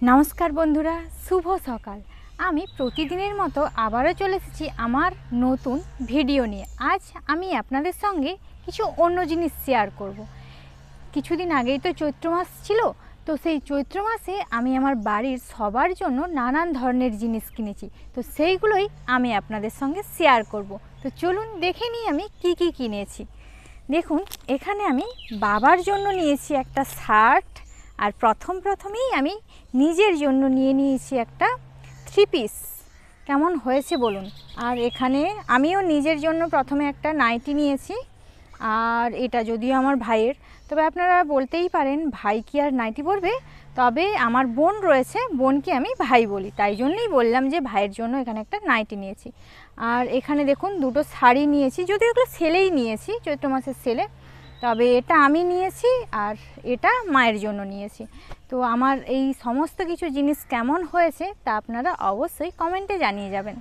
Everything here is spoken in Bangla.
নমস্কার বন্ধুরা, শুভ সকাল। আমি প্রতিদিনের মতো আবারও চলে এসেছি আমার নতুন ভিডিও নিয়ে। আজ আমি আপনাদের সঙ্গে কিছু অন্য জিনিস শেয়ার করব। কিছুদিন আগেই তো চৈত্র মাস ছিল, তো সেই চৈত্র মাসে আমি আমার বাড়ির সবার জন্য নানান ধরনের জিনিস কিনেছি, তো সেইগুলোই আমি আপনাদের সঙ্গে শেয়ার করব। তো চলুন দেখে নিই আমি কি কি কিনেছি। দেখুন, এখানে আমি বাবার জন্য নিয়েছি একটা শার্ট, আর প্রথমেই আমি নিজের জন্য নিয়ে নিয়েছি একটা 3 পিস। কেমন হয়েছে বলুন। আর এখানে আমিও নিজের জন্য প্রথমে একটা নাইটি নিয়েছি, আর এটা যদিও আমার ভাইয়ের, তবে আপনারা বলতেই পারেন ভাই কি আর নাইটি পরবে, তবে আমার বোন রয়েছে, বোনকে আমি ভাই বলি, তাই জন্যই বললাম যে ভাইয়ের জন্য এখানে একটা নাইটি নিয়েছি। আর এখানে দেখুন দুটো শাড়ি নিয়েছি, যদিও এগুলো সেলেই নিয়েছি, চৈত্র মাসের সেলে, তবে এটা আমি নিয়েছি আর এটা মায়ের জন্য নিয়েছি। তো আমার এই সমস্ত কিছু জিনিস কেমন হয়েছে তা আপনারা অবশ্যই কমেন্টে জানিয়ে যাবেন।